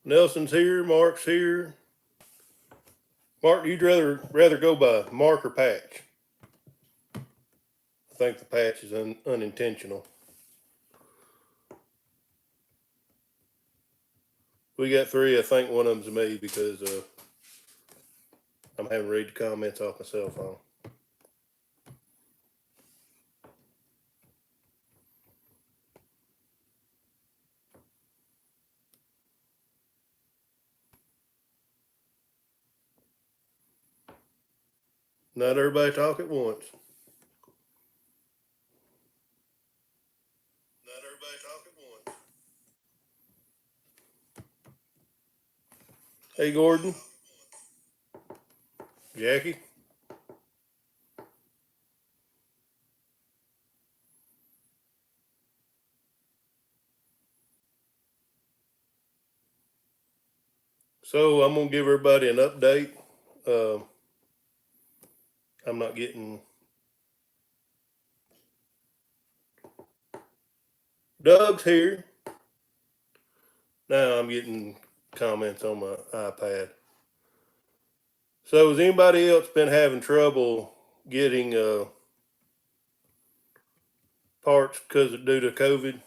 Nelson's here. Mark's here. Mark, you'd rather go by Mark or Patch? I think the patch is unintentional. We got three. I think one of them's me because I'm having to read the comments off my cell phone. Not everybody talk at once. Not everybody talk at once. Hey, Gordon. Jackie. So I'm gonna give everybody an update. I'm not getting. Doug's here. Now I'm getting comments on my iPad. So has anybody else been having trouble getting parts due to COVID?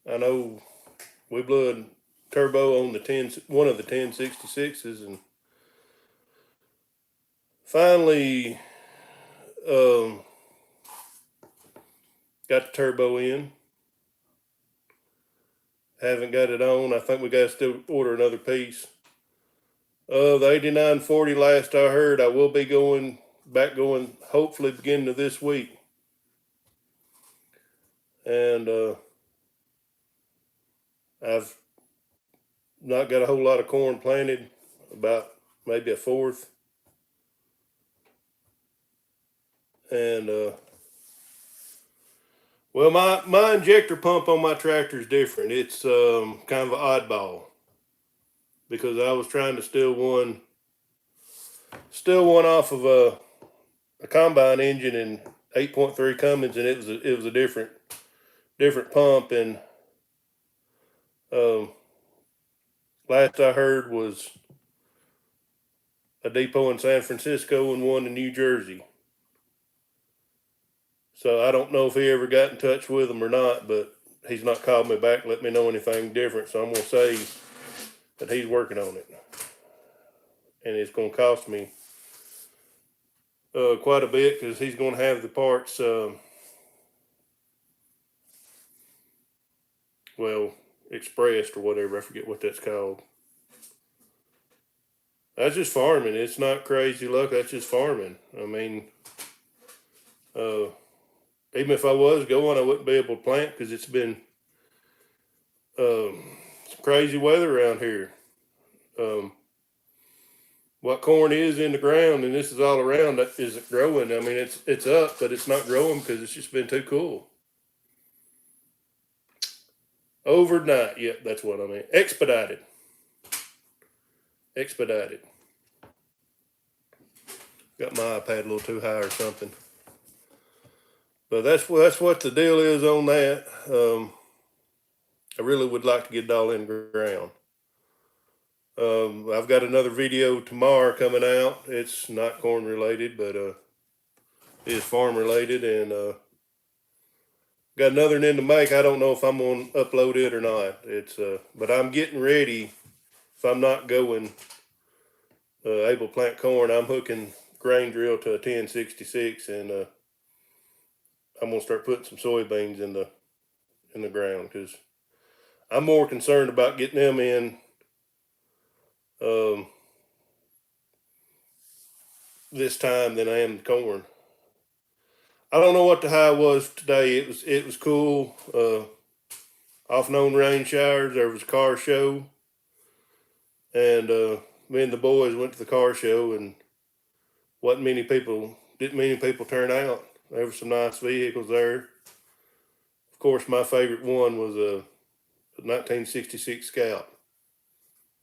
I know we blew a turbo on one of the 1066s, and finally got the turbo in. Haven't got it on. I think we got to still order another piece. The 8940, last I heard, I will be going hopefully beginning of this week. And I've not got a whole lot of corn planted, about maybe a fourth. And well, my injector pump on my tractor is different. It's kind of an oddball because I was trying to steal one off of a combine engine and 8.3 Cummins, and it was a different pump. And last I heard was a depot in San Francisco and one in New Jersey. So I don't know if he ever got in touch with them or not, but he's not called me back, let me know anything different. So I'm going to say that he's working on it. And it's going to cost me quite a bit because he's going to have the parts, expressed or whatever. I forget what that's called. That's just farming. It's not crazy luck. That's just farming. I mean, even if I was going, I wouldn't be able to plant because it's been some crazy weather around here. What corn is in the ground, and this is all around, that isn't growing. I mean, it's up, but it's not growing because it's just been too cool. Overnight, yep, that's what I mean. Expedited. Got my iPad a little too high or something. But that's what the deal is on that. I really would like to get it all in the ground. I've got another video tomorrow coming out. It's not corn related, but it's farm related, and got another one in the make. I don't know if I'm going to upload it or not. But I'm getting ready. If I'm not going able to plant corn, I'm hooking grain drill to a 1066, and I'm gonna start putting some soybeans in the ground because I'm more concerned about getting them in this time than I am corn. I don't know what the high was today. It was cool. Off known rain showers. There was a car show, and me and the boys went to the car show, and didn't many people turn out. There were some nice vehicles there. Of course, my favorite one was a 1966 Scout.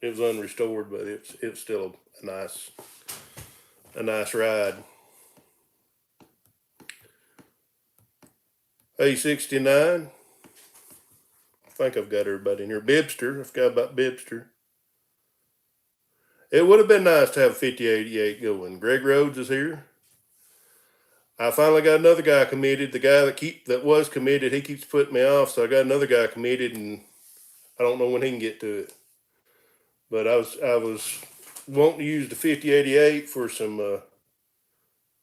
It was unrestored, but it was still a nice ride. A69. think I've got everybody in here. Bibster, I forgot about Bibster. It would have been nice to have a 5088 going. Greg Rhodes is here. I finally got another guy committed. The guy that was committed, he keeps putting me off, so I got another guy committed, and I don't know when he can get to it. But I was wanting to use the 5088 for some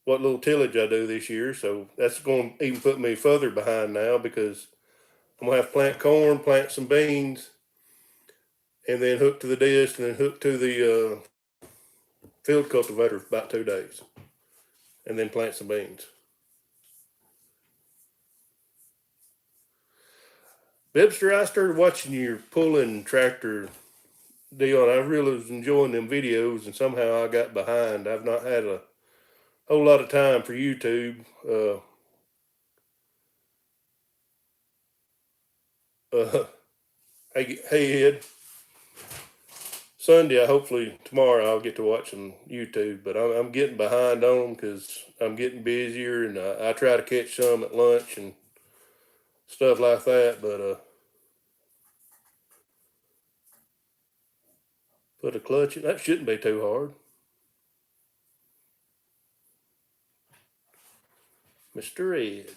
what little tillage I do this year, so that's going to even put me further behind now because I'm gonna have to plant corn, plant some beans, and then hook to the disc, and then hook to the field cultivator for about 2 days, and then plant some beans. Bibster, I started watching your pulling tractor deal, and I really was enjoying them videos, and somehow I got behind. I've not had a whole lot of time for YouTube. Hey Ed, Sunday, hopefully tomorrow I'll get to watch some YouTube, but I'm getting behind on them because I'm getting busier, and I try to catch some at lunch and stuff like that, but put a clutch in, that shouldn't be too hard. Mr. Ed.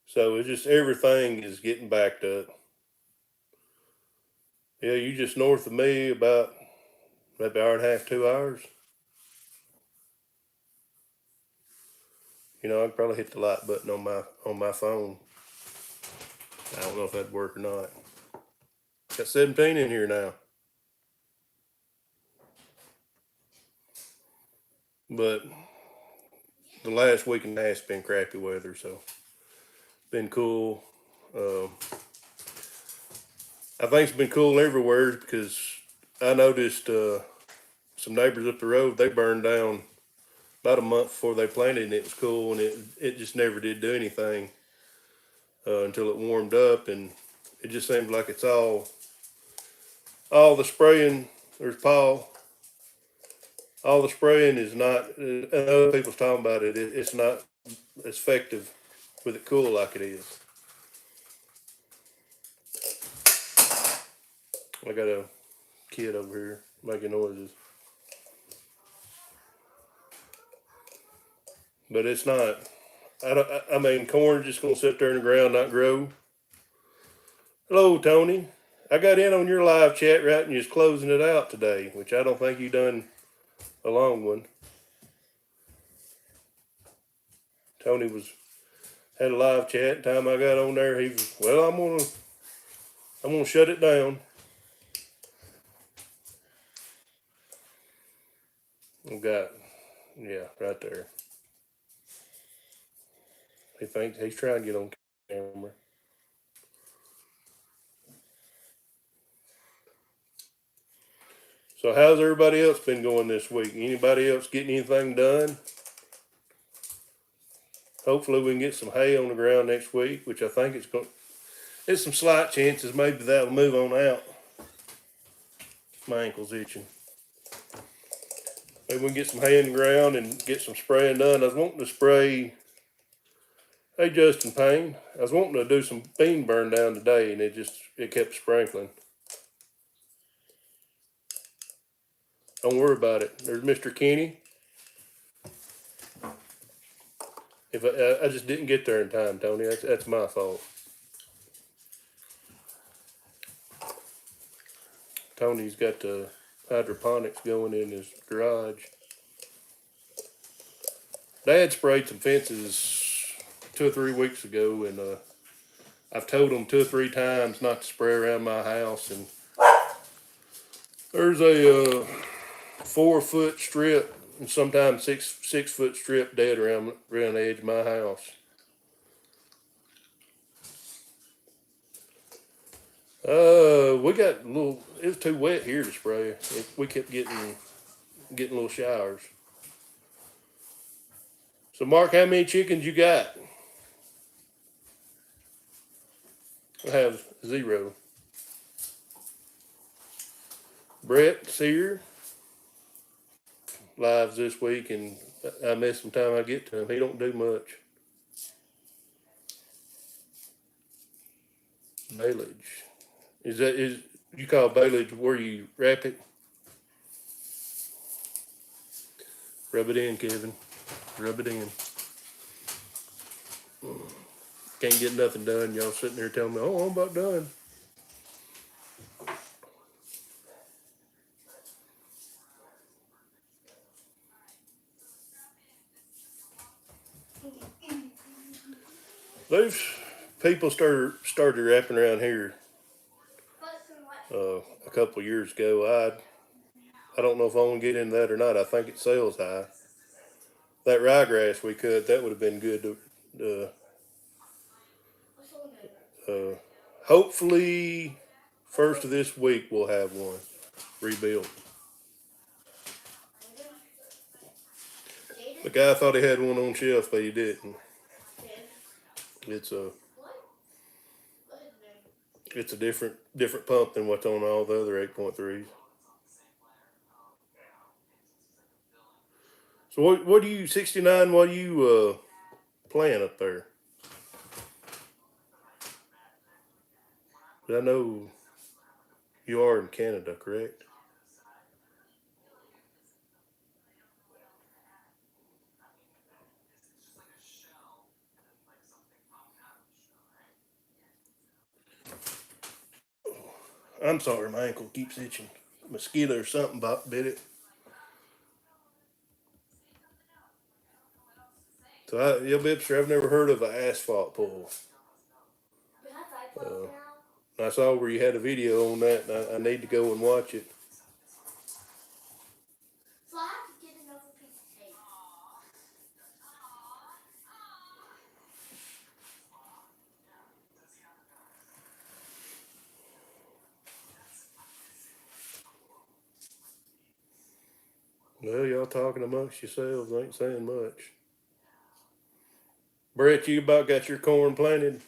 So it's just everything is getting backed up. Yeah, you just north of me about maybe hour and a half, 2 hours. You know, I could probably hit the like button on my phone. I don't know if that'd work or not. Got 17 in here now. But the last week and a half's been crappy weather, so been cool. I think it's been cool everywhere because I noticed some neighbors up the road, they burned down about a month before they planted, and it was cool, and it just never did do anything until it warmed up, and it just seems like it's all the spraying. There's Paul. All the spraying is not. And other people's talking about it. It's not as effective with it cool like it is. I got a kid over here making noises, but it's not. I mean, corn's just gonna sit there in the ground, not grow. Hello, Tony. I got in on your live chat right and you're just closing it out today, which I don't think you done a long one. Tony had a live chat. Time I got on there, he was, well, I'm gonna shut it down. I've got, yeah, right there. He thinks he's trying to get on camera. So how's everybody else been going this week? Anybody else getting anything done? Hopefully we can get some hay on the ground next week, which I think there's some slight chances maybe that'll move on out. My ankle's itching. Maybe we can get some hay in the ground and get some spraying done. I was wanting to spray, hey Justin Payne, I was wanting to do some bean burn down today, and it kept sprinkling. Don't worry about it. There's Mr. Kenny. If I just didn't get there in time, Tony, that's my fault. Tony's got the hydroponics going in his garage. Dad sprayed some fences 2 or 3 weeks ago, and I've told him 2 or 3 times not to spray around my house. And there's a 4-foot strip and sometimes 6-foot strip dead around the edge of my house. We got a little. It was too wet here to spray. We kept getting little showers. So, Mark, how many chickens you got? I have 0. Brett, Sear, lives this week, and I miss some time I get to him. He don't do much. Baleage. Is you call baleage where you wrap it? Rub it in, Kevin. Rub it in. Can't get nothing done. Y'all sitting there telling me, "Oh, I'm about done." Those people started rapping around here a couple of years ago. I don't know if I want to get into that or not. I think it sells high. That ryegrass we cut, that would have been good to uh, hopefully first of this week we'll have one rebuilt. The guy thought he had one on shelf, but he didn't. It's a it's a different pump than what's on all the other 8.3s. So what do you 69? What do you playing up there? I know you are in Canada, correct? I'm sorry, my ankle keeps itching. A mosquito or something bit it. So Bipster, I've never heard of an asphalt pull. Uh, I saw where you had a video on that, and I need to go and watch it. Well, y'all talking amongst yourselves ain't saying much. Brett, you about got your corn planted?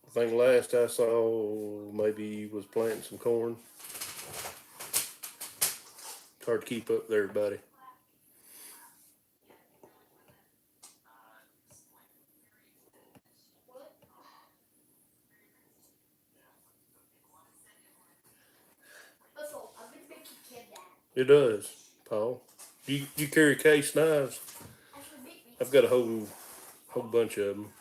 I think last I saw, maybe you was planting some corn. It's hard to keep up with everybody. It does, Paul. You carry case knives? I've got a whole bunch of them.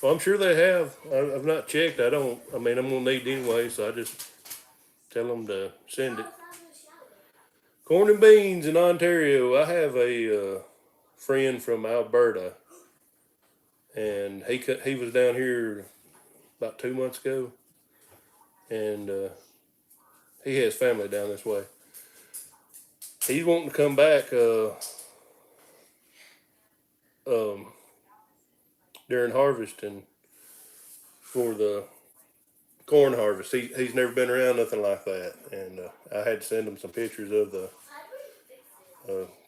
Well, I'm sure they have. I've not checked. I don't. I mean, I'm gonna need it anyway, so I just tell them to send it. Corn and beans in Ontario. I have a friend from Alberta, and he was down here about 2 months ago, and he has family down this way. He's wanting to come back um, during harvesting for the corn harvest. He's never been around nothing like that, and I had to send him some pictures of the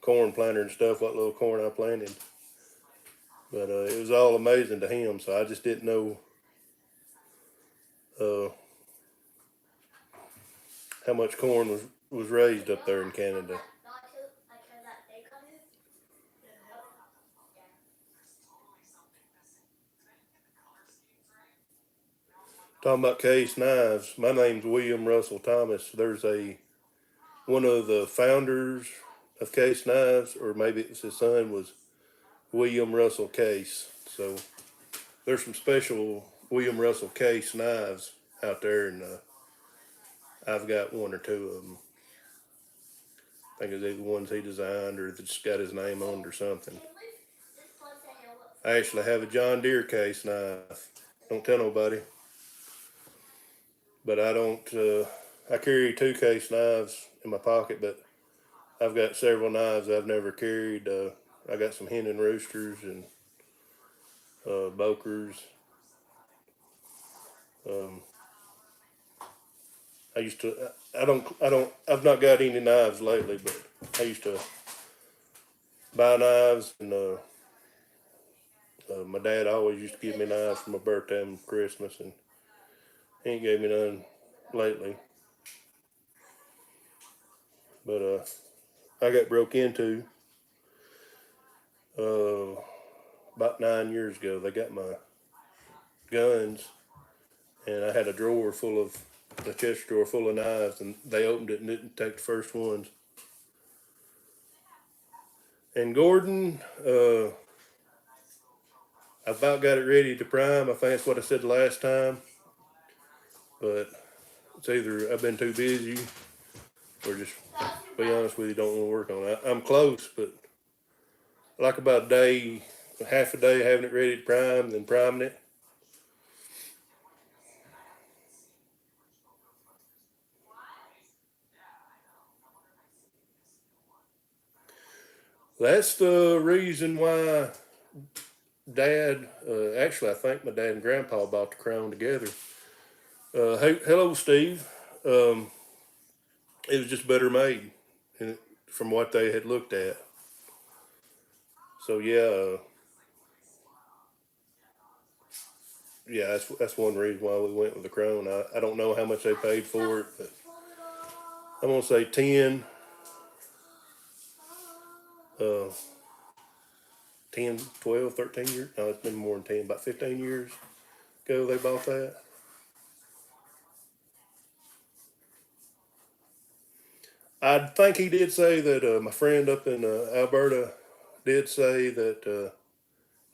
corn planter and stuff, what little corn I planted. But it was all amazing to him, so I just didn't know uh, how much corn was raised up there in Canada. Talking about case knives, my name's William Russell Thomas. There's one of the founders of Case Knives, or maybe it was his son, was William Russell Case. So there's some special William Russell Case knives out there, and I've got one or two of them. I think it's either ones he designed or just got his name on it or something. I actually have a John Deere case knife. Don't tell nobody. But I don't. I carry two case knives in my pocket, but I've got several knives I've never carried. I got some hen and roosters and bokers. Um, I used to. I don't. I've not got any knives lately, but I used to buy knives and My dad always used to give me knives for my birthday and Christmas, and he ain't gave me none lately. But I got broke into uh, about 9 years ago. They got my guns, and I had a chest drawer full of knives, and they opened it and didn't take the first ones. And Gordon, I about got it ready to prime. I think that's what I said the last time. But it's either I've been too busy or just, to be honest with you, don't want to work on it. I'm close, but like about a day, half a day having it ready to prime, then priming it. That's the reason why Dad, actually, I think my dad and Grandpa bought the Crown together. Hey, hello, Steve. Um, it was just better made from what they had looked at. So yeah, that's one reason why we went with the Crown. I don't know how much they paid for it, but I'm gonna say 10, uh, 10, 12, 13 years. No, it's been more than 10, about 15 years ago they bought that. I think he did say that my friend up in Alberta did say that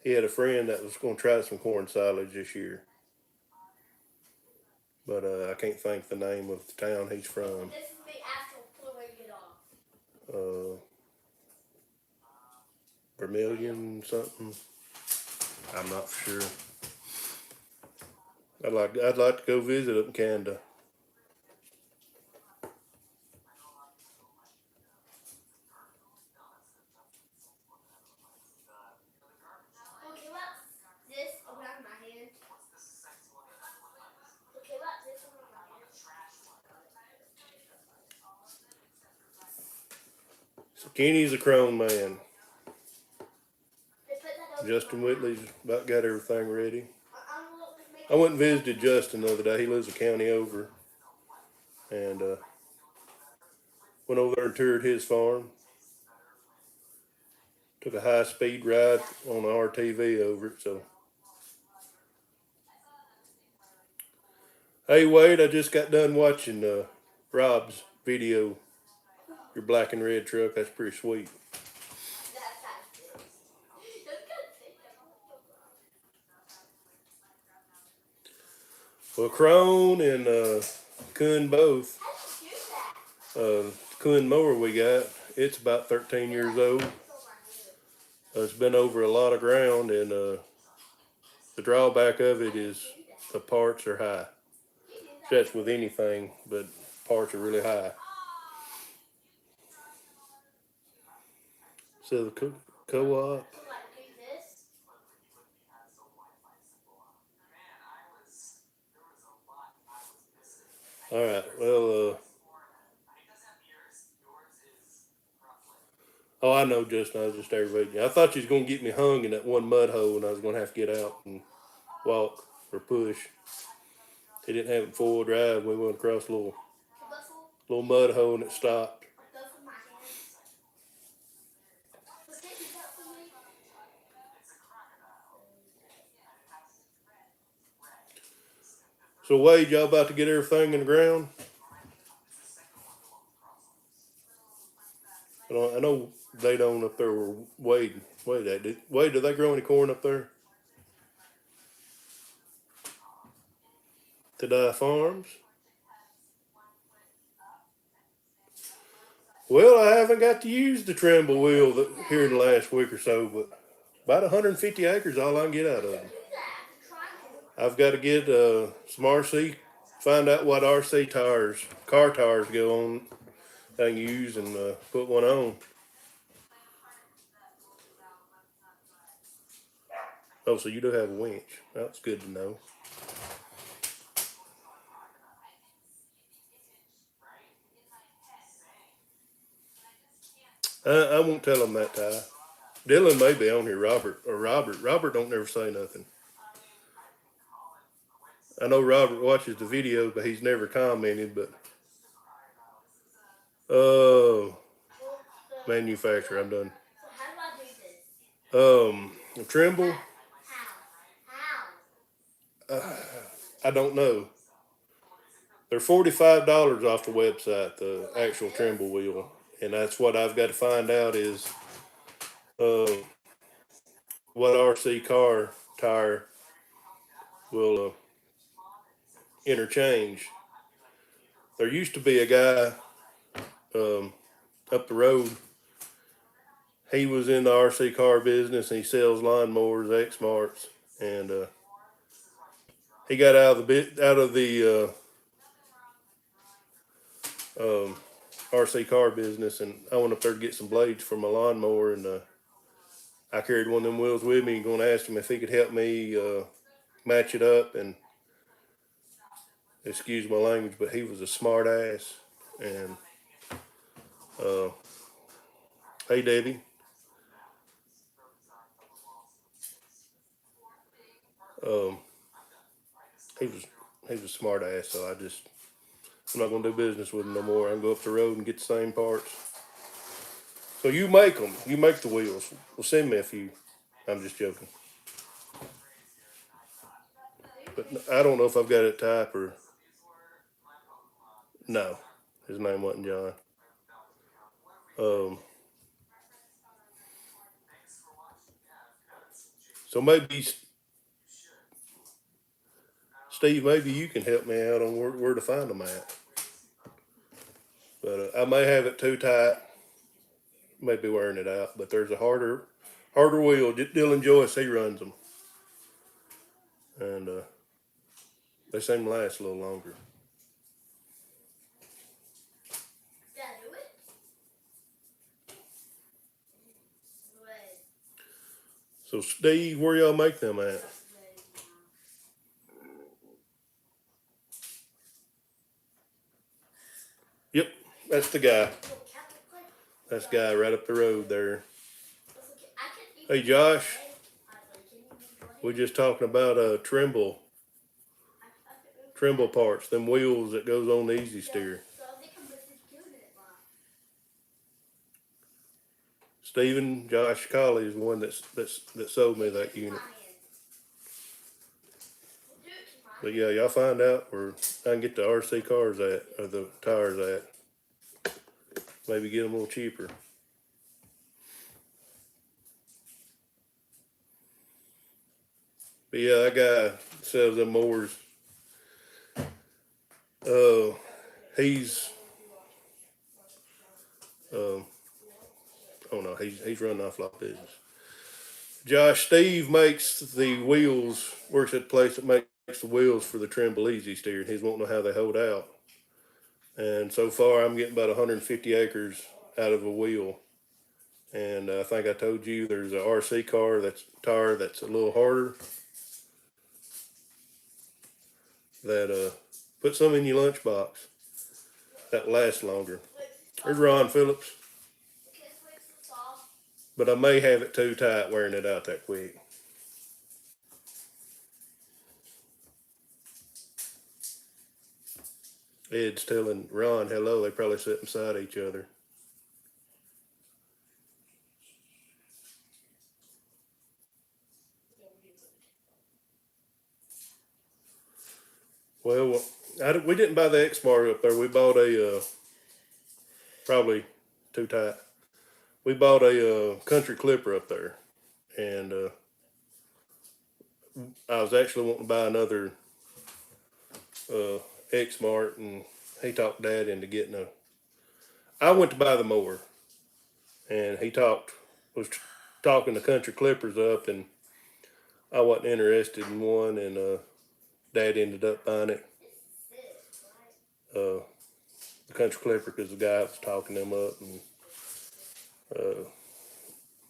he had a friend that was going to try some corn silage this year, but I can't think the name of the town he's from. Uh, Vermilion something. I'm not for sure. I'd like to go visit up in Canada. So Kenny's a Crone man. Justin Whitley's about got everything ready. I went and visited Justin the other day. He lives a county over, and went over there and toured his farm. Took a high speed ride on the RTV over it. So, hey Wade, I just got done watching Rob's video. Your black and red truck. That's pretty sweet. Well, Crone and Kuhn both. Kuhn mower we got. It's about 13 years old. It's been over a lot of ground, and the drawback of it is the parts are high. That's with anything, but parts are really high. So the co-op. All right. Well, oh, I know, Justin. I was just aggravating you. I thought you was gonna get me hung in that one mud hole, and I was gonna have to get out and walk or push. They didn't have it four-wheel drive. We went across a little mud hole, and it stopped. So Wade, y'all about to get everything in the ground? I know they don't up there were Wade, do they grow any corn up there? To Farms? Well, I haven't got to use the Trimble wheel here in the last week or so, but about 150 acres all I can get out of it. I've got to get some RC, find out what RC tires, car tires go on, I can use and put one on. Oh, so you do have a winch. That's good to know. I won't tell them that, Ty. Dylan may be on here. Robert don't never say nothing. I know Robert watches the videos, but he's never commented. But manufacturer, I'm done. Trimble. I don't know. They're $45 off the website, the actual Trimble wheel, and that's what I've got to find out is uh, what RC car tire will interchange. There used to be a guy up the road. He was in the RC car business and he sells lawnmowers, X-Marts, and he got out of the RC car business, and I went up there to get some blades for my lawnmower, and I carried one of them wheels with me and going to ask him if he could help me match it up, and excuse my language, but he was a smart ass. And hey Debbie, um, he was a smart ass, so I'm not gonna do business with him no more. I can go up the road and get the same parts. So you make them, you make the wheels. Well, send me a few. I'm just joking, but I don't know if I've got it type or no. His name wasn't John. Um, so maybe Steve, maybe you can help me out on where to find them at. But I may have it too tight, maybe wearing it out. But there's a harder wheel. Dylan Joyce, he runs them, and they seem to last a little longer. So Steve, where y'all make them at? Yep, that's the guy. That's the guy right up the road there. Hey Josh, we're just talking about Trimble parts, them wheels that goes on the easy steer. Stephen Josh Colley is the one that sold me that unit. But yeah, y'all find out where I can get the RC cars at, or the tires at. Maybe get them a little cheaper. But yeah, that guy sells them mowers. He's oh no, he's running off like business. Josh, Steve makes the wheels, works at the place that makes the wheels for the Trimble Easy Steer, and he's wanting to know how they hold out. And so far, I'm getting about 150 acres out of a wheel. And I think I told you there's a RC car tire that's a little harder. That put some in your lunchbox. That lasts longer. There's Ron Phillips. But I may have it too tight wearing it out that quick. Ed's telling Ron hello. They probably sit beside each other. Well, we didn't buy the X-Mart up there. We bought a, probably too tight. We bought a country clipper up there. And I was actually wanting to buy another X-Mart, and he talked Dad into getting a. I went to buy the mower, and he was talking the country clippers up, and I wasn't interested in one, and Dad ended up buying it. The country clipper, because the guy was talking them up, and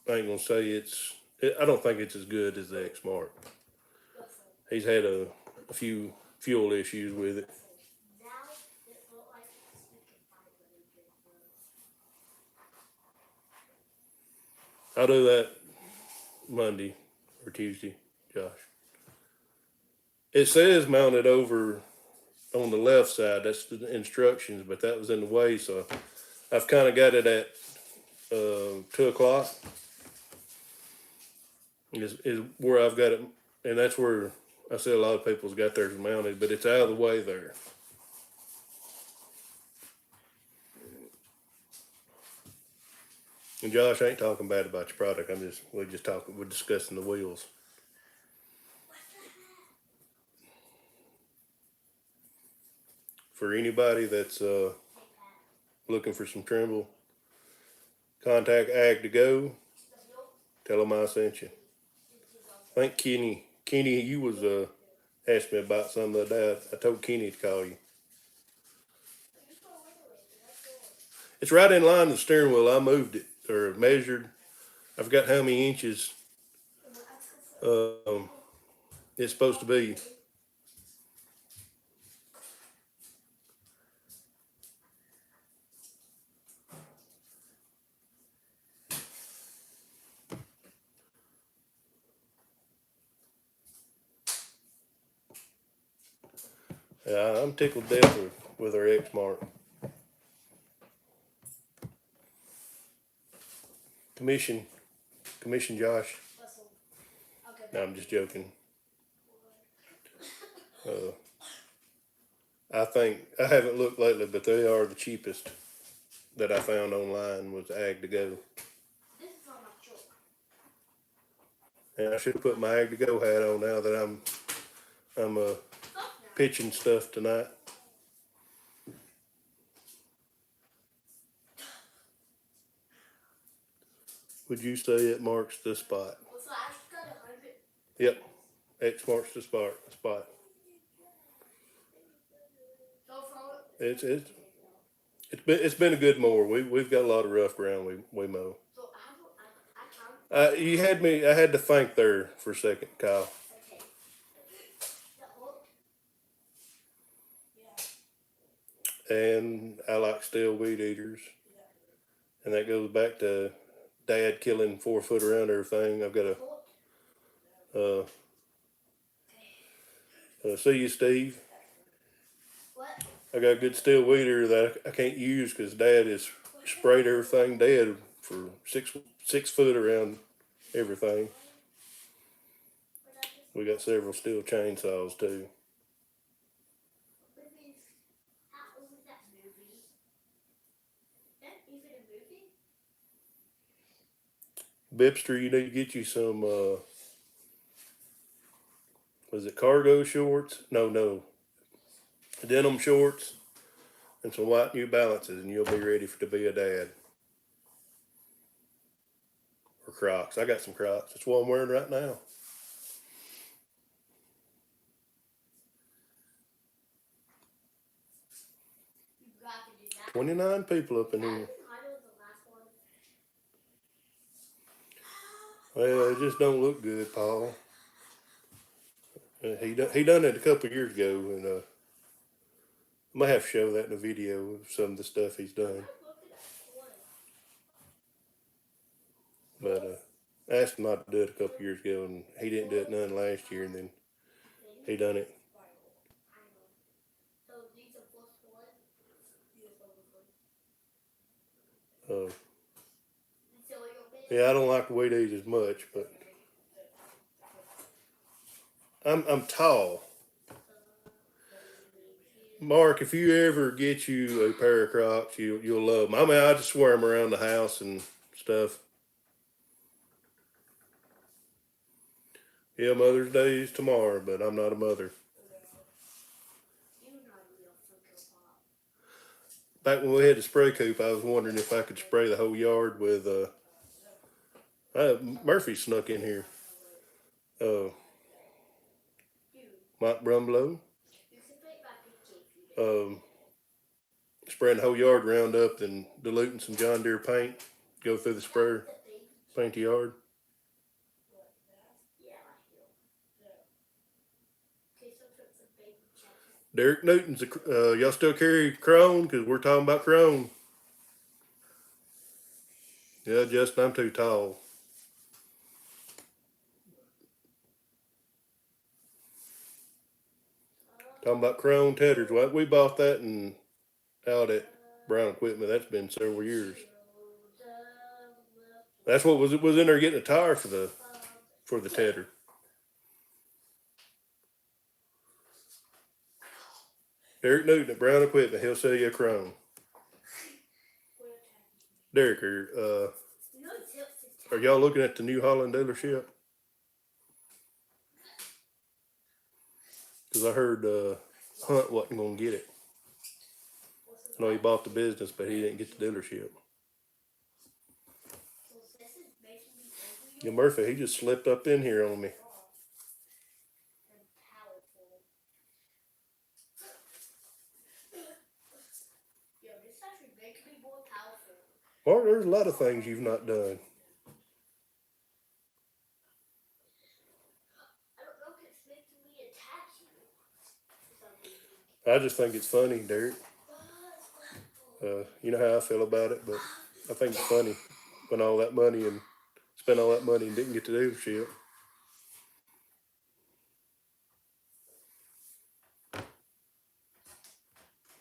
I ain't gonna say I don't think it's as good as the X-Mart. He's had a few fuel issues with it. I'll do that Monday or Tuesday, Josh. It says mounted over on the left side. That's the instructions, but that was in the way, so I've kind of got it at 2 o'clock. Is where I've got it, and that's where I see a lot of people's got theirs mounted, but it's out of the way there. And Josh, I ain't talking bad about your product. We're discussing the wheels. For anybody that's looking for some Trimble, contact Ag to Go. Tell them I sent you. I think Kenny, you was asked me about something the other day. I told Kenny to call you. It's right in line with the steering wheel. I moved it or measured. I forgot how many inches it's supposed to be. Yeah, I'm tickled death with our X Mark. Commission Josh. No, I'm just joking. I think I haven't looked lately, but they are the cheapest that I found online was Ag to Go. And I should have put my Ag to Go hat on now that I'm pitching stuff tonight. Would you say it marks the spot? Yep, X marks the spot. It's been a good mower. We've got a lot of rough ground we mow. I had to think there for a second, Kyle. And I like steel weed eaters, and that goes back to Dad killing 4 foot around everything. I've got see you, Steve. I got a good steel weeder that I can't use because Dad has sprayed everything dead for 6 foot around everything. We got several steel chainsaws too. Bipster, you need to get you some was it cargo shorts? No. Denim shorts and some white New Balances, and you'll be ready to be a dad. Or Crocs. I got some Crocs. That's what I'm wearing right now. "29 people up in here." Well, it just don't look good, Paul. He done it a couple of years ago, and I might have to show that in a video of some of the stuff he's done. But I asked him not to do it a couple of years ago, and he didn't do it none last year, and then he done it. Yeah, I don't like the weed eat as much, but I'm tall. Mark, if you ever get you a pair of Crocs, you'll love them. I mean, I just wear them around the house and stuff. Yeah, Mother's Day is tomorrow, but I'm not a mother. Back when we had the spray coop, I was wondering if I could spray the whole yard with. Murphy snuck in here. Mike Brumlow. Spraying the whole yard Roundup and diluting some John Deere paint. Go through the sprayer, paint the yard. Derek Newton's y'all still carry Crone? Because we're talking about Crone. Yeah, Justin, I'm too tall. Talking about chrome tethers. Well, we bought that and out at Brown Equipment. That's been several years. That's what was in there getting a tire for the tether. Derek Newton at Brown Equipment. He'll sell you a chrome. Derek, are y'all looking at the New Holland dealership? Because I heard Hunt wasn't going to get it. I know he bought the business, but he didn't get the dealership. Yeah, Murphy, he just slipped up in here on me. Mark, there's a lot of things you've not done. I just think it's funny, Derek. You know how I feel about it, but I think it's funny when all that money and spent all that money and didn't get the dealership.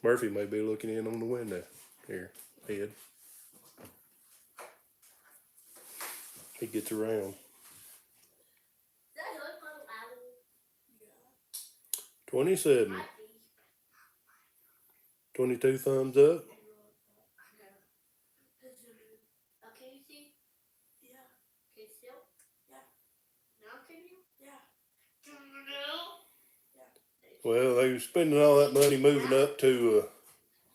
Murphy may be looking in on the window here, Ed. He gets around. 27. 22 thumbs up. Well, they were spending all that money moving up to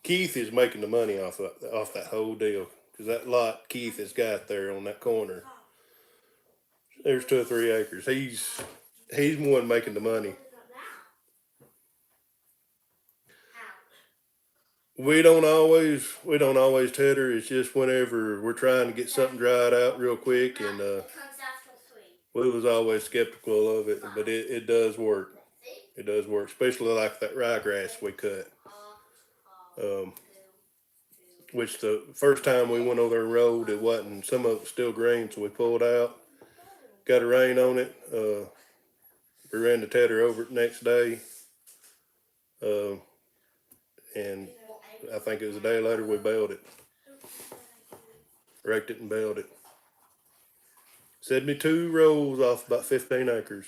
Keith is making the money off that whole deal, because that lot Keith has got there on that corner. There's 2 or 3 acres. He's one making the money. We don't always tether. It's just whenever we're trying to get something dried out real quick, and we was always skeptical of it, but it does work. It does work, especially like that ryegrass we cut. Which the first time we went over there and rode, it wasn't, some of it was still green, so we pulled out, got a rain on it. We ran the tether over it the next day. And I think it was a day later we baled it. Raked it and baled it. 72 rows off about 15 acres.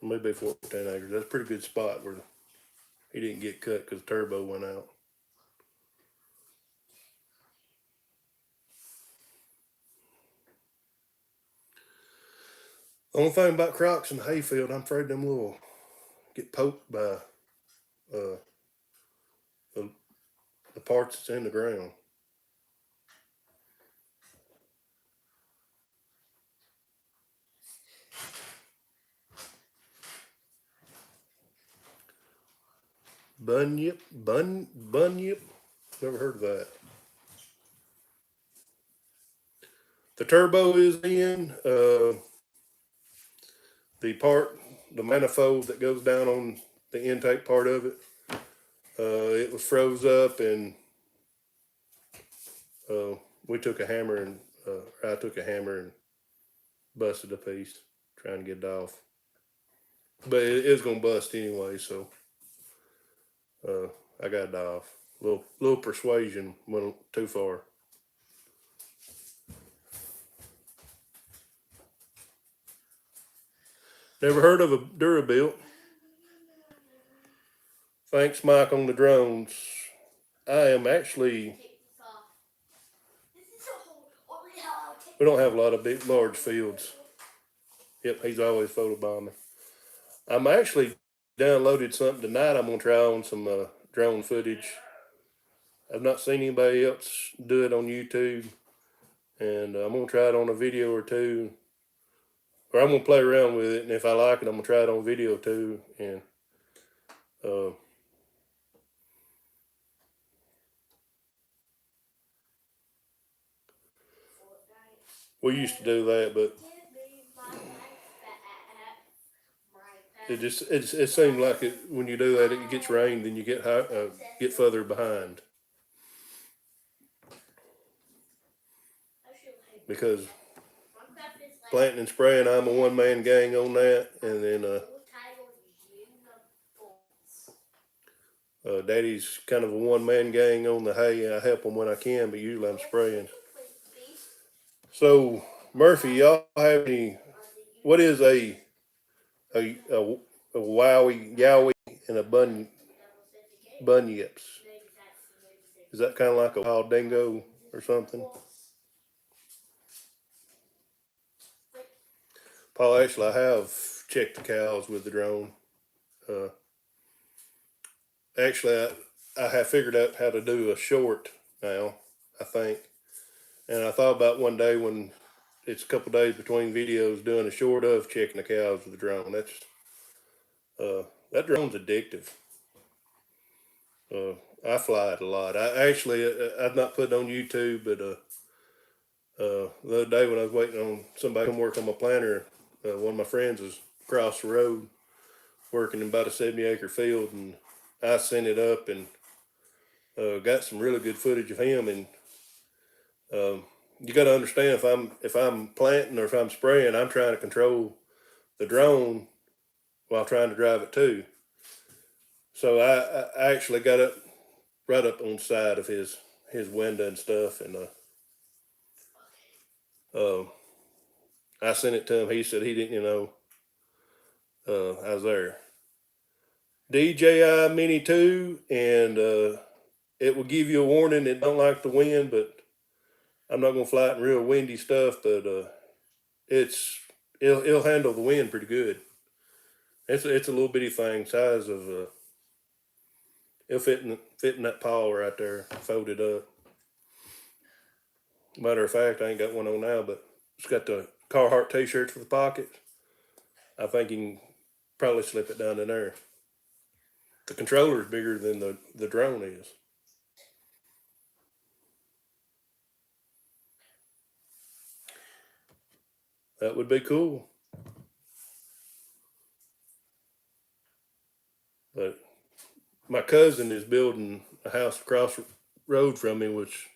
Maybe 14 acres. That's a pretty good spot where he didn't get cut because the turbo went out. Only thing about Crocs in the hayfield, I'm afraid them will get poked by the parts that's in the ground. Bunyip. Never heard of that. The turbo is in. The manifold that goes down on the intake part of it, it was froze up, and I took a hammer and busted a piece trying to get it off. But it is gonna bust anyway, so I got it off. Little persuasion went too far. Never heard of a Durabuilt. Thanks, Mike, on the drones. I am actually. We don't have a lot of large fields. Yep, he's always photobombing. I'm actually downloaded something tonight. I'm gonna try on some drone footage. I've not seen anybody else do it on YouTube, and I'm gonna try it on a video or two. Or I'm gonna play around with it, and if I like it, I'm gonna try it on video too. And we used to do that, but it seemed like when you do that, it gets rain, then you get further behind, because planting and spraying, I'm a one-man gang on that, and then Daddy's kind of a one-man gang on the hay, and I help him when I can, but usually I'm spraying. So, Murphy, y'all have any? What is a wowie, yowie, and a bunyips? Is that kind of like a wild dingo or something? Paul, actually, I have checked the cows with the drone. Uh, actually, I have figured out how to do a short now, I think. And I thought about one day when it's a couple days between videos doing a short of checking the cows with the drone. That drone's addictive. I fly it a lot. I've not put it on YouTube, but the other day when I was waiting on somebody to come work on my planter, one of my friends was across the road working in about a 70-acre field, and I sent it up and got some really good footage of him. And you got to understand, if I'm planting or if I'm spraying, I'm trying to control the drone while trying to drive it too. So I actually got up right up on the side of his window and stuff, and I sent it to him. He said he didn't, I was there. DJI Mini 2, and it will give you a warning. It don't like the wind, but I'm not gonna fly it in real windy stuff. But it'll handle the wind pretty good. It's a little bitty thing, size of it'll fit in that paw right there, folded up. Matter of fact, I ain't got one on now, but it's got the Carhartt t-shirts for the pockets. I think you can probably slip it down in there. The controller is bigger than the drone is. That would be cool. But my cousin is building a house across the road from me, which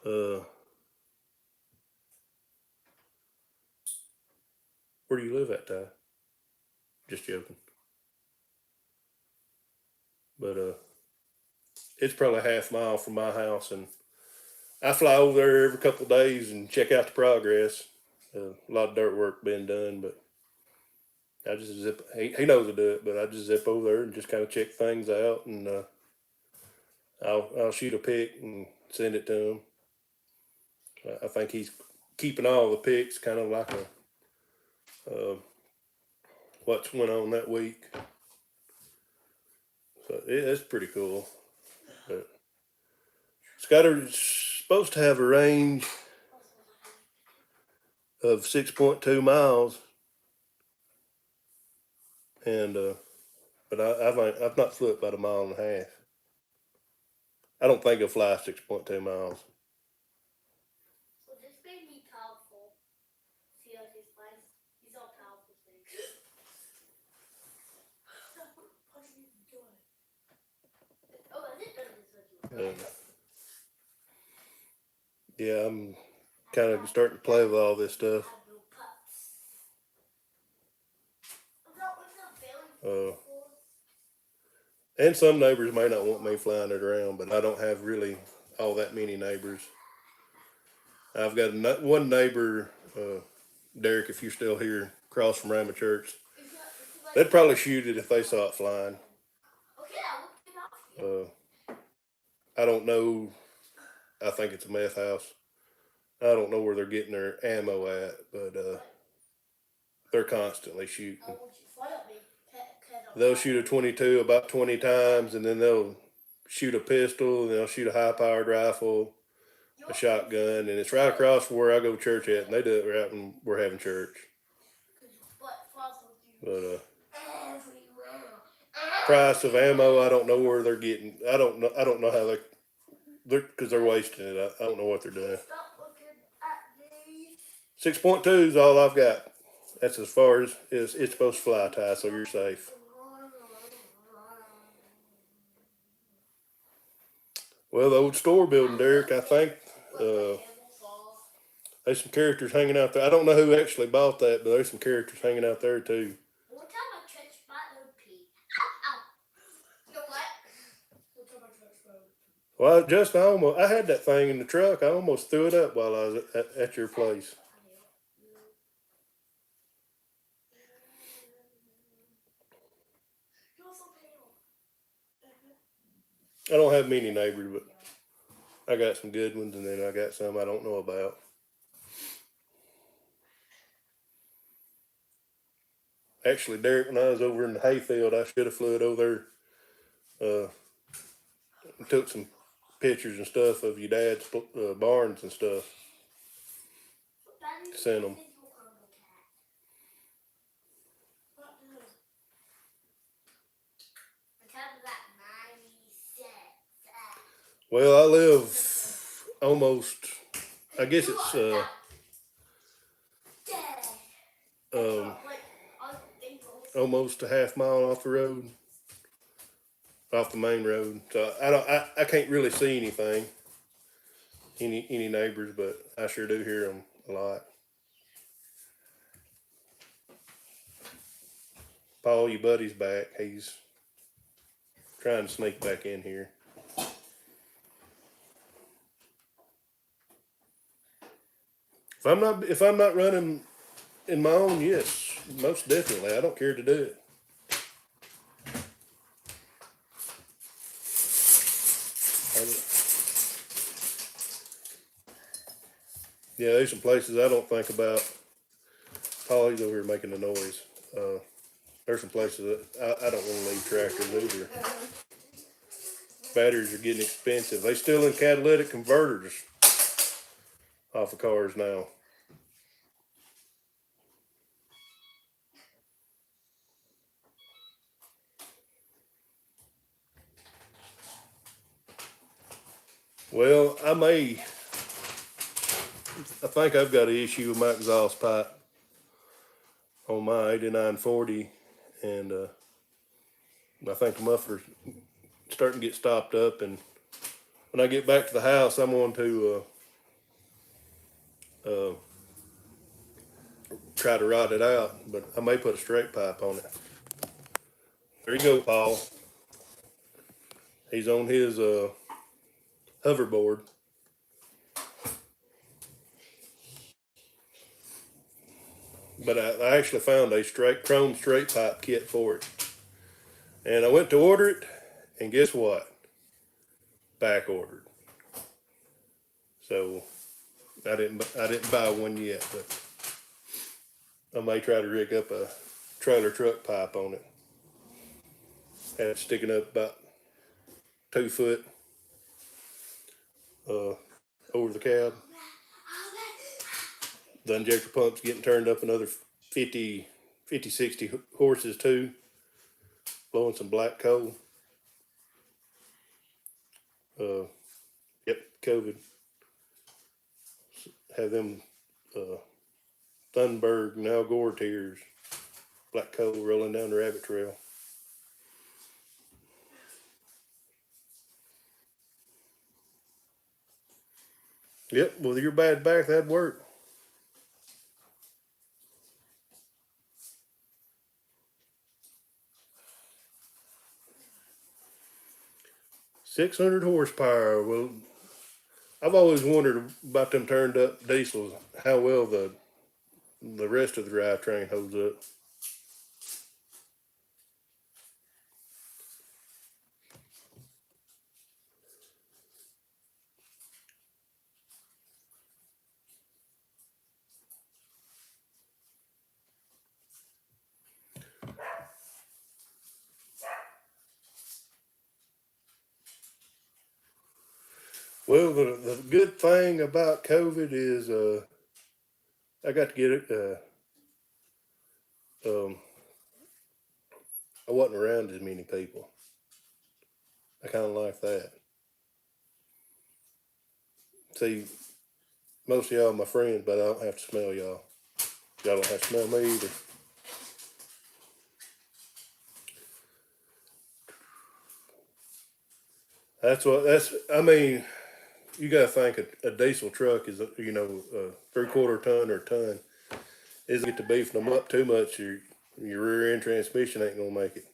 where do you live at, Ty? Just joking. But it's probably a half mile from my house, and I fly over there every couple of days and check out the progress. A lot of dirt work being done, but I just zip. He knows to do it, but I just zip over there and just kind of check things out, and I'll shoot a pic and send it to him. I think he's keeping all the pics, kind of like what's went on that week. So it's pretty cool. But it's supposed to have a range of 6.2 miles, and but I've not flew it about a mile and a half. I don't think it'll fly 6.2 miles. Yeah, I'm kind of starting to play with all this stuff. And some neighbors may not want me flying it around, but I don't have really all that many neighbors. I've got one neighbor, Derek, if you're still here, across from Rama Church. They'd probably shoot it if they saw it flying. I don't know. I think it's a meth house. I don't know where they're getting their ammo at, but they're constantly shooting. They'll shoot a 22 about 20 times, and then they'll shoot a pistol, and they'll shoot a high-powered rifle, a shotgun, and it's right across from where I go to church at, and they do it right when we're having church. But price of ammo, I don't know where they're getting. I don't know how they're because they're wasting it. I don't know what they're doing. 6.2 is all I've got. That's as far as it's supposed to fly, Ty, so you're safe. Well, the old store building, Derek, I think there's some characters hanging out there. I don't know who actually bought that, but there's some characters hanging out there too. Well, I had that thing in the truck. I almost threw it up while I was at your place. I don't have many neighbors, but I got some good ones, and then I got some I don't know about. Actually, Derek, when I was over in the hayfield, I should have flew it over there. And took some pictures and stuff of your dad's barns and stuff. Sent them. Well, I live almost. I guess it's um, almost a half mile off the road, off the main road. So I don't. I can't really see anything, any neighbors, but I sure do hear them a lot. Paul, your buddy's back. He's trying to sneak back in here. If I'm not running in my own, yes, most definitely. I don't care to do it. Yeah, there's some places I don't think about. Polly's over here making a noise. There's some places that I don't want to leave tractors either. Batteries are getting expensive. They still in catalytic converters off of cars now. Well, I think I've got an issue with my exhaust pipe on my 8940, and I think the muffler's starting to get stopped up. And when I get back to the house, I'm going to uh, try to rot it out, but I may put a straight pipe on it. There you go, Paul. He's on his hoverboard. But I actually found a chrome straight pipe kit for it. And I went to order it, and guess what? Back ordered. So I didn't buy one yet, but I may try to rig up a trailer truck pipe on it. Have it sticking up about 2 foot uh, over the cab. The injector pump's getting turned up another 50, 60 horses too, blowing some black coal. Yep, COVID. Have them Thunberg and Al Gore tears, black coal rolling down the rabbit trail. Yep, with your bad back, that'd work. 600 horsepower. Well, I've always wondered about them turned up diesels, how well the rest of the drivetrain holds up. Well, the good thing about COVID is I got to get it. Um, I wasn't around as many people. I kind of like that. See, most of y'all are my friends, but I don't have to smell y'all. Y'all don't have to smell me either. I mean, you got to think a diesel truck is, a 3/4 ton or a ton. Is get to beefing them up too much, your rear end transmission ain't gonna make it.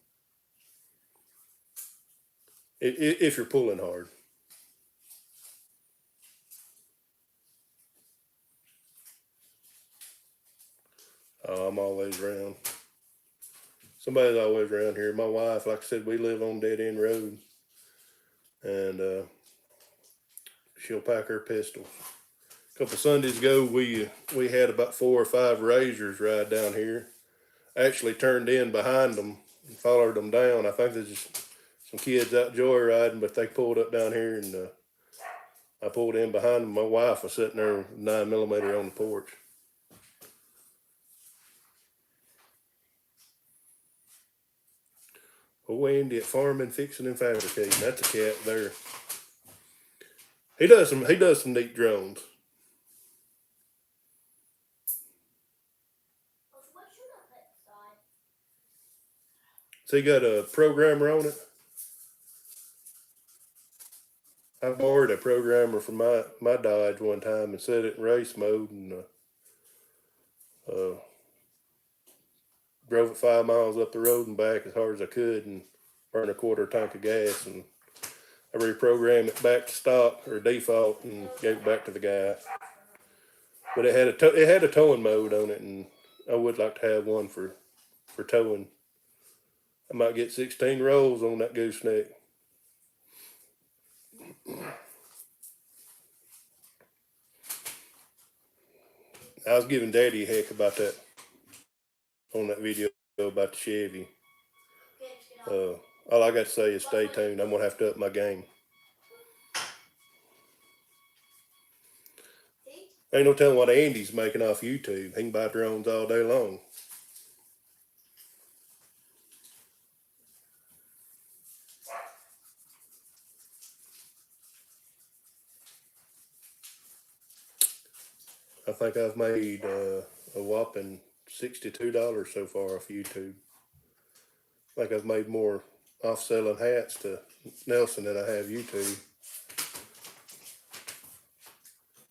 If you're pulling hard. Oh, I'm always around. Somebody's always around here. My wife, like I said, we live on Dead End Road, and she'll pack her pistol. A couple Sundays ago, we had about 4 or 5 razors ride down here. Actually turned in behind them and followed them down. I think there's just some kids out joyriding, but they pulled up down here, and I pulled in behind them. My wife was sitting there with 9mm on the porch. Oh, Andy at Farming, Fixing, and Fabricating. That's a cat there. He does some neat drones. So he got a programmer on it. I borrowed a programmer from my Dodge one time and set it in race mode, and uh, drove it 5 miles up the road and back as hard as I could, and burned a quarter tank of gas, and I reprogrammed it back to stock or default and gave it back to the guy. But it had a towing mode on it, and I would like to have one for towing. I might get 16 rolls on that gooseneck. I was giving Daddy a heck about that on that video about the Chevy. All I got to say is stay tuned. I'm gonna have to up my game. Ain't no telling what Andy's making off YouTube. He can buy drones all day long. I think I've made a whopping $62 so far off YouTube. I think I've made more off selling hats to Nelson than I have YouTube.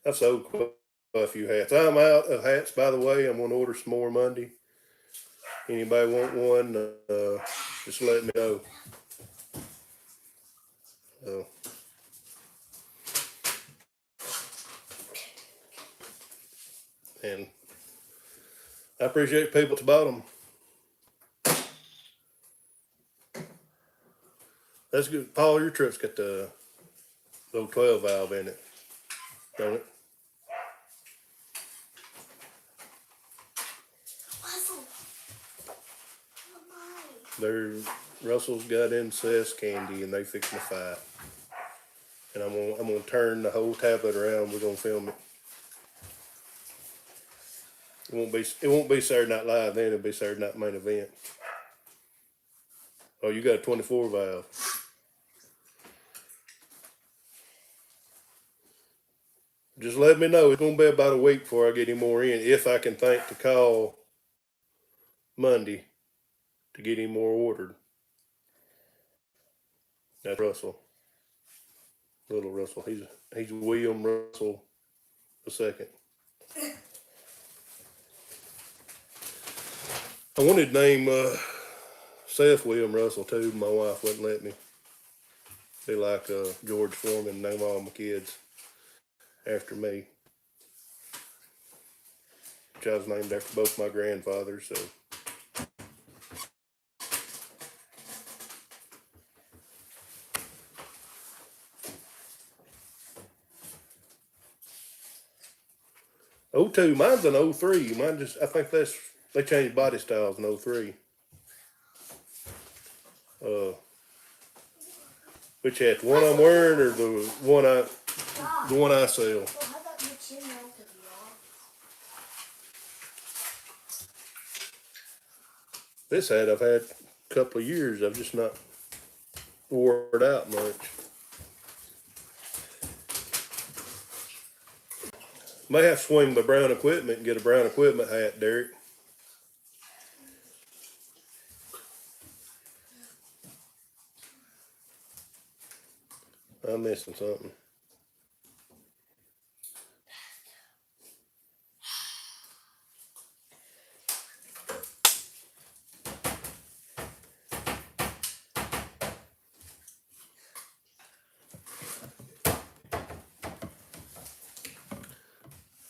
I've sold quite a few hats. I'm out of hats, by the way. I'm going to order some more Monday. Anybody want one, just let me know. And I appreciate people at the bottom. That's good. Paul, your truck's got the little 12 valve in it, don't it? Russell's got incest candy, and they fixing to fight. And I'm gonna turn the whole tablet around. We're gonna film it. It won't be Saturday Night Live then. It'll be Saturday Night Main Event. Oh, you got a 24 valve. Just let me know. It's gonna be about a week before I get any more in. If I can think to call Monday to get any more ordered. That's Russell. Little Russell. He's William Russell II. I wanted to name Seth William Russell too. My wife wouldn't let me. Be like George Foreman, name all my kids after me. Which I was named after both my grandfathers, so. '02, mine's an '03. I think they changed body styles in '03. Which hat? The one I'm wearing or the one I sell? This hat I've had a couple of years. I've just not wore it out much. May have to swing the brown equipment and get a brown equipment hat, Derek. I'm missing something.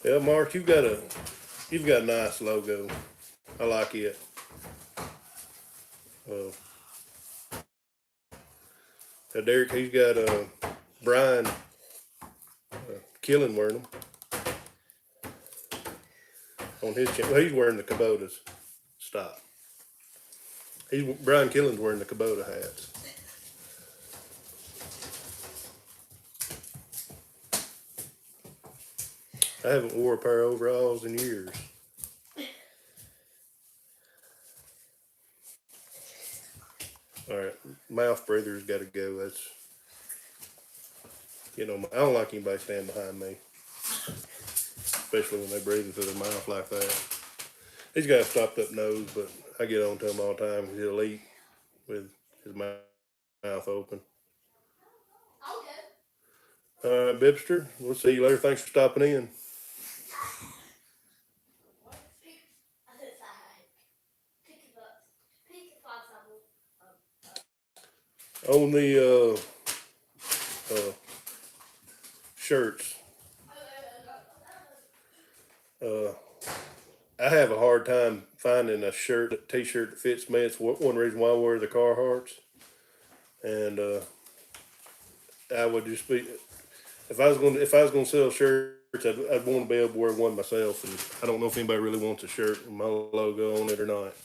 Yeah, Mark, you've got a nice logo. I like it. Uh, Derek, he's got Brian Killen wearing them on his channel. Well, he's wearing the Kubotas. Stop. Brian Killen's wearing the Kubota hats. I haven't wore a pair of overalls in years. All right, mouth breather's got to go. That's I don't like anybody standing behind me, especially when they're breathing through their mouth like that. He's got a stopped up nose, but I get on to him all the time because he'll eat with his mouth open. All right, Bibster, we'll see you later. Thanks for stopping in. On the shirts, I have a hard time finding a t-shirt that fits me. It's one reason why I wear the Carhartts. And I would just be, if I was going to sell shirts, I'd want to be able to wear one myself. And I don't know if anybody really wants a shirt with my logo on it or not.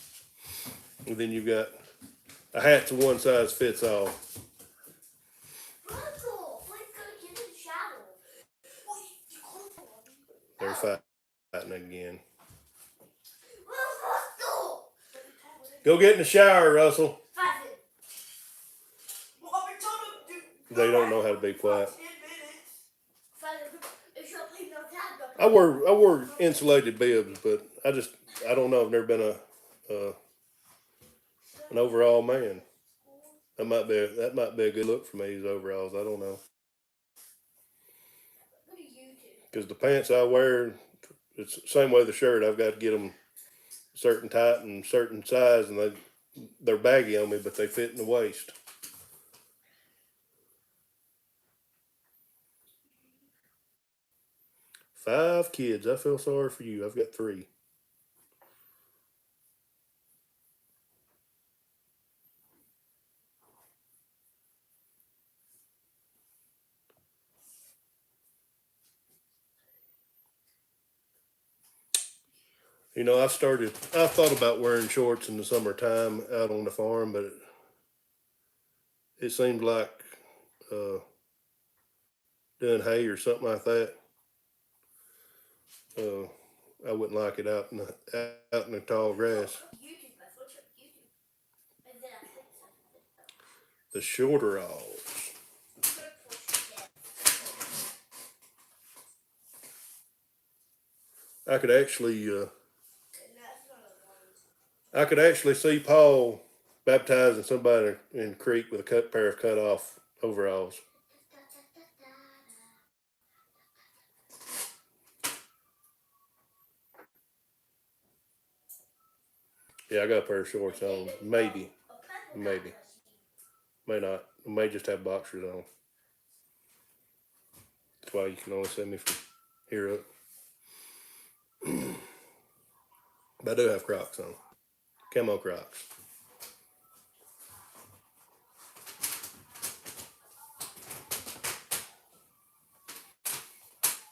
And then you've got a hat's a one size fits all. They're fighting again. Go get in the shower, Russell. They don't know how to be quiet. I wear insulated bibs, but I don't know. I've never been an overall man. That might be a good look for me, these overalls. I don't know. Because the pants I wear, it's the same way the shirt. I've got to get them certain type and certain size, and they're baggy on me, but they fit in the waist. Five kids. I feel sorry for you. I've got three. I thought about wearing shorts in the summertime out on the farm, but it seemed like uh, doing hay or something like that. I wouldn't like it out in the tall grass. The shorter alls. I could actually see Paul baptizing somebody in the creek with a pair of cut off overalls. Yeah, I got a pair of shorts on. Maybe. May not. I may just have boxers on. That's why you can only see me from here up. But I do have Crocs on. Camo Crocs.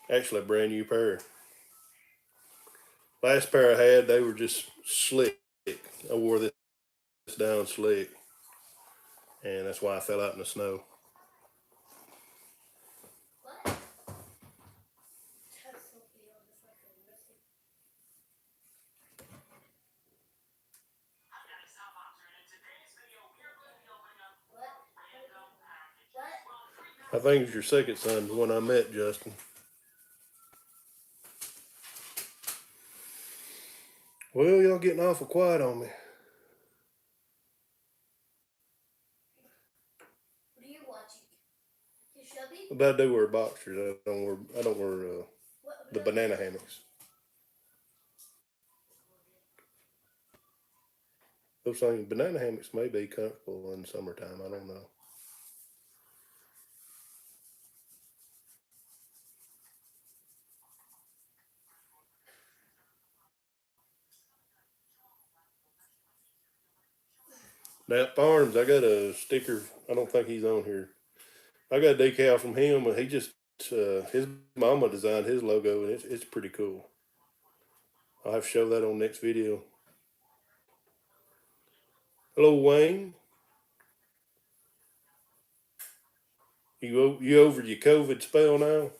Actually, a brand new pair. Last pair I had, they were just slick. I wore this down slick. And that's why I fell out in the snow. I think it was your second son, the one I met, Justin. Well, y'all getting awful quiet on me. What are you watching? But I do wear boxers. I don't wear the banana hammocks. Those things, banana hammocks may be comfortable in the summertime. I don't know. Nat Farms, I got a sticker. I don't think he's on here. I got a decal from him, and he just his mama designed his logo, and it's pretty cool. I'll have to show that on next video. Hello, Wayne. You over your COVID spell now?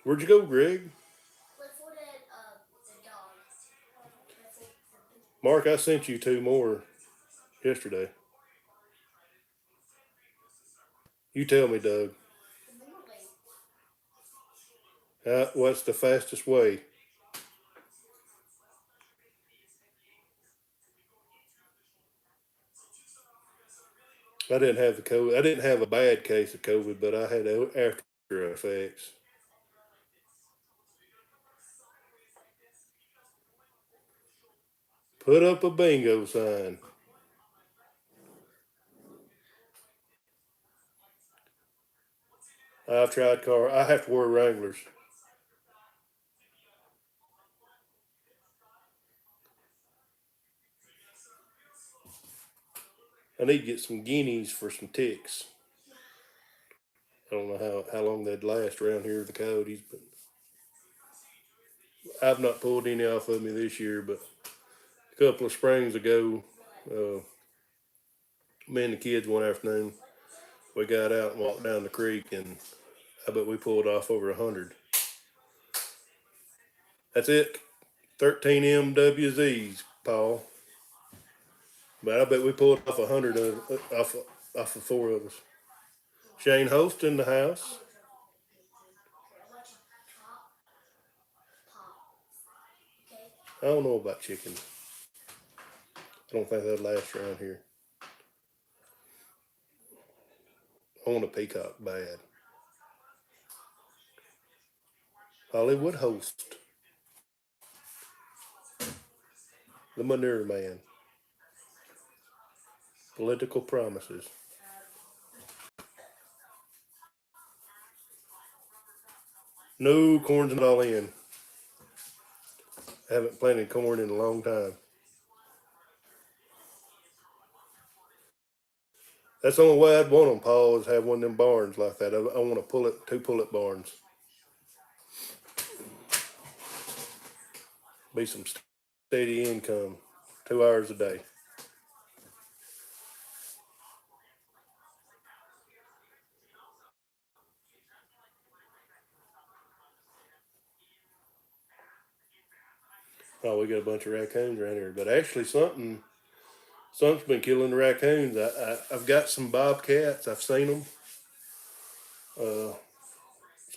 Where'd you go, Greg? The dog. That's it. Mark, I sent you two more yesterday. You tell me, Doug. What's the fastest way? I didn't have the COVID. I didn't have a bad case of COVID, but I had after effects. Put up a bingo sign. I've tried car. I have to wear Wranglers. I need to get some guineas for some ticks. I don't know how long they'd last around here, the coyotes, but I've not pulled any off of me this year. But a couple of springs ago, uh, me and the kids one afternoon, we got out and walked down the creek, and I bet we pulled off over 100. That's it. 13 MWZs, Paul. But I bet we pulled off 100 off of four of us. Shane Host in the house. I don't know about chickens. I don't think that'd last around here. I want a peacock bad. Hollywood Host. The Manure Man. Political promises. No, corn's not all in. I haven't planted corn in a long time. That's the only way I'd want them, Paul, is have one of them barns like that. I want to two pullet barns. Be some steady income, 2 hours a day. Oh, we got a bunch of raccoons around here, but actually something's been killing the raccoons. I've got some bobcats. I've seen them. So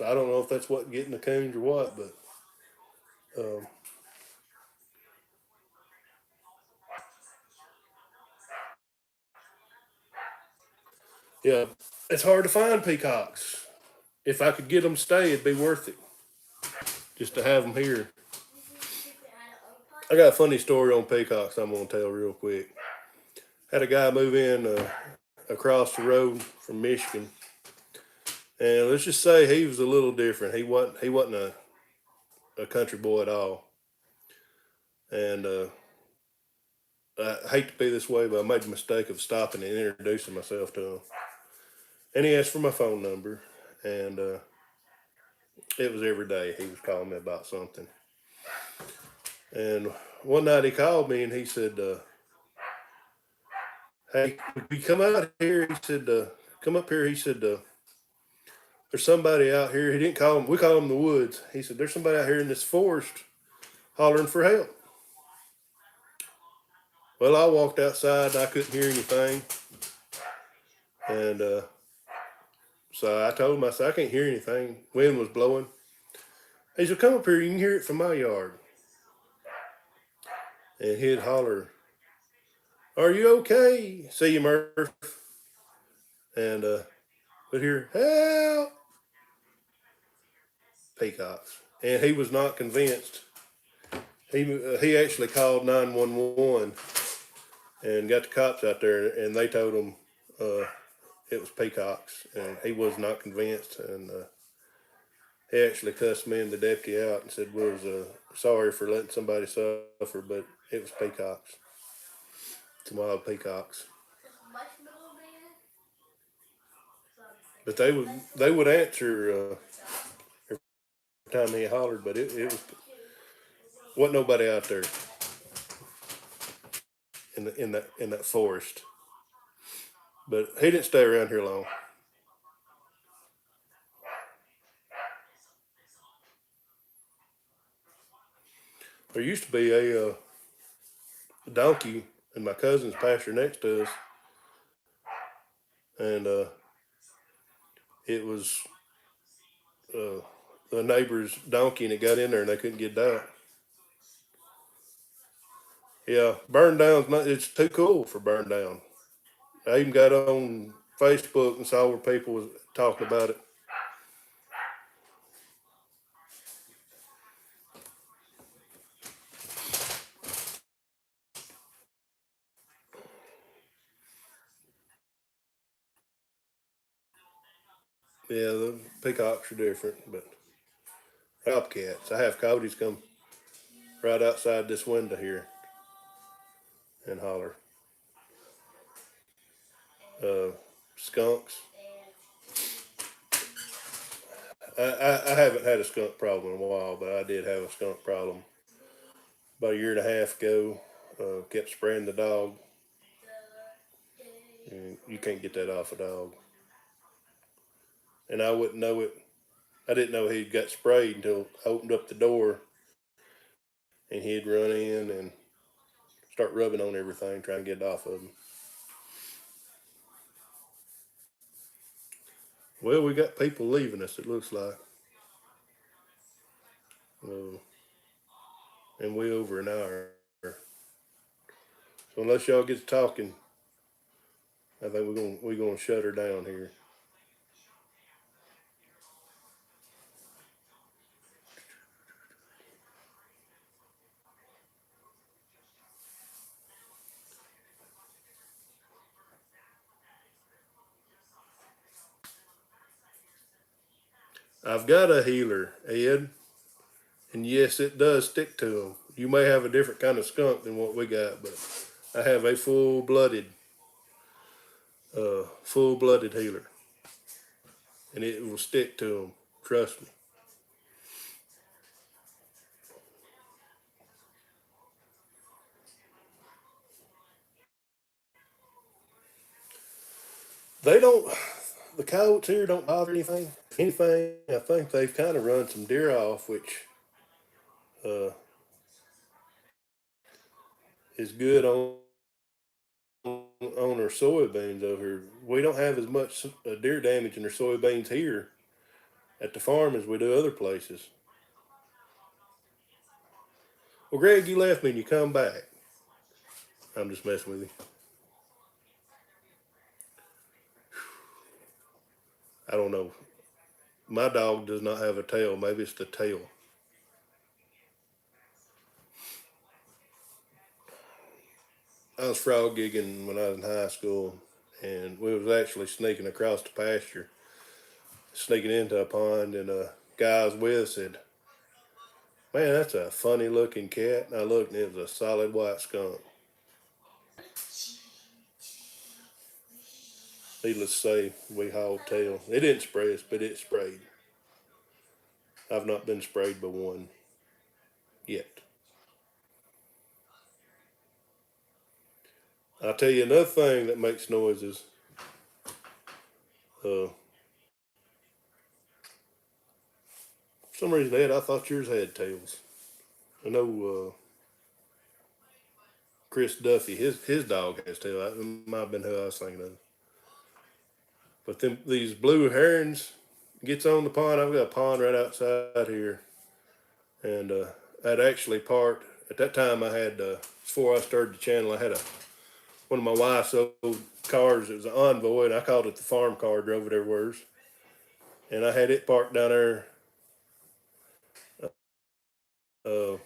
I don't know if that's what getting the coons or what, but yeah, it's hard to find peacocks. If I could get them to stay, it'd be worth it just to have them here. I got a funny story on peacocks I'm going to tell real quick. Had a guy move in across the road from Michigan, and let's just say he was a little different. He wasn't a country boy at all, and I hate to be this way, but I made the mistake of stopping and introducing myself to him. And he asked for my phone number, and it was every day he was calling me about something. And one night he called me and he said, "Hey, would you come out here?" He said, "Come up here." He said, "There's somebody out here." He didn't call him. We call him the woods. He said, "There's somebody out here in this forest hollering for help." Well, I walked outside and I couldn't hear anything, and so I told him, I said, "I can't hear anything." Wind was blowing. He said, "Come up here. You can hear it from my yard." And he'd holler, "Are you okay? See you, Murph." And we'd hear, "Help!" Peacocks. And he was not convinced. He actually called 911 and got the cops out there, and they told him it was peacocks, and he was not convinced. And He actually cussed me and the deputy out and said we was sorry for letting somebody suffer, but it was peacocks, some wild peacocks. Marshmallow Man. But they would answer every time he hollered, but it wasn't nobody out there in that forest. But he didn't stay around here long. There used to be a donkey in my cousin's pasture next to us, and it was uh, the neighbor's donkey, and it got in there, and they couldn't get it out. Yeah, burn down's not. It's too cool for burn down. I even got on Facebook and saw where people was talking about it. Yeah, the peacocks are different, but copcats. I have coyotes come right outside this window here and holler. Uh, Skunks. I haven't had a skunk problem in a while, but I did have a skunk problem about a year and a half ago. Kept spraying the dog, and you can't get that off a dog. And I wouldn't know it. I didn't know he'd got sprayed until I opened up the door, and he'd run in and start rubbing on everything, trying to get it off of him. Well, we got people leaving us. It looks like, uh, and we over an hour. So unless y'all get to talking, I think we're gonna shut her down here. I've got a healer, Ed, and yes, it does stick to them. You may have a different kind of skunk than what we got, but I have a full-blooded healer, and it will stick to them. Trust me. They don't. The coyotes here don't bother anything. If anything, I think they've kind of run some deer off, which uh, is good on our soybeans over here. We don't have as much deer damage in our soybeans here at the farm as we do other places. Well, Greg, you left me and you come back. I'm just messing with you. I don't know. My dog does not have a tail. Maybe it's the tail. I was frog gigging when I was in high school, and we was actually sneaking across the pasture, sneaking into a pond, and a guy I was with said, "Man, that's a funny looking cat." And I looked, and it was a solid white skunk. Needless to say, we hauled tail. It didn't spray us, but it sprayed. I've not been sprayed by one yet. I'll tell you another thing that makes noises. For some reason, Ed, I thought yours had tails. I know Chris Duffy, his dog has tail. That might have been who I was thinking of. But these blue herons gets on the pond. I've got a pond right outside here, and I'd actually parked at that time. I had before I started the channel, I had one of my wife's old cars. It was an Envoy, and I called it the farm car. Drove it everywhere, and I had it parked down there uh,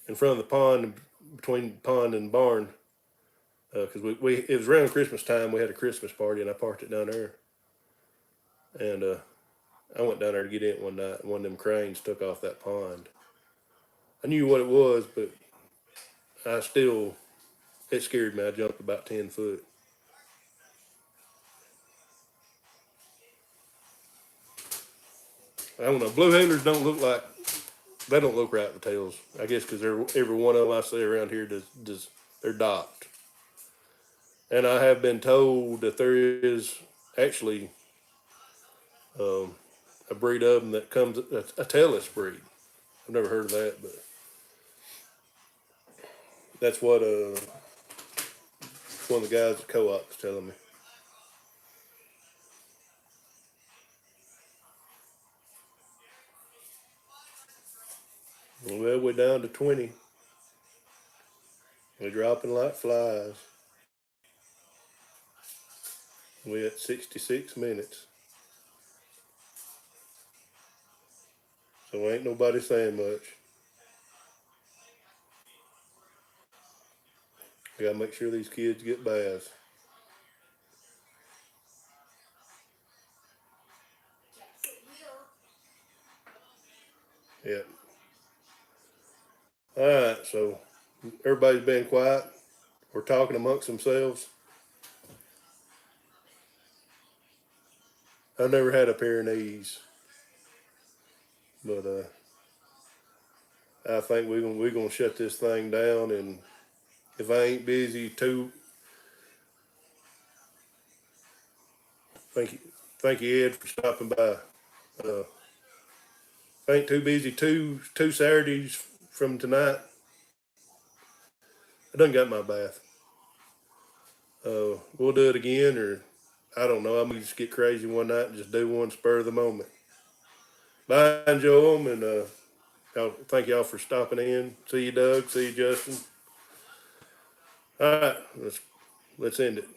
in front of the pond, between the pond and barn, because we it was around Christmas time. We had a Christmas party, and I parked it down there, and I went down there to get in one night, and one of them cranes took off that pond. I knew what it was, but I still, it scared me. I jumped about 10 foot. I don't know. Blue heelers don't look like, they don't look right with tails. I guess because every one of them I see around here they're docked. And I have been told that there is actually um, a breed of them that comes, a tailless breed. I've never heard of that, but that's what one of the guys at co-op was telling me. Well, we're down to 20. We're dropping like flies. We're at 66 minutes. So ain't nobody saying much. I gotta make sure these kids get baths. Yeah. All right. So everybody's been quiet. We're talking amongst themselves. I never had a pair of knees, but I think we're gonna shut this thing down. And if I ain't busy, thank you, thank you, Ed, for stopping by. Uh, if I ain't too busy, two Saturdays from tonight, I done got my bath. We'll do it again, or I don't know. I'm gonna just get crazy one night and just do one spur of the moment. Bye, enjoy them, and thank y'all for stopping in. See you, Doug. See you, Justin. All right, let's end it.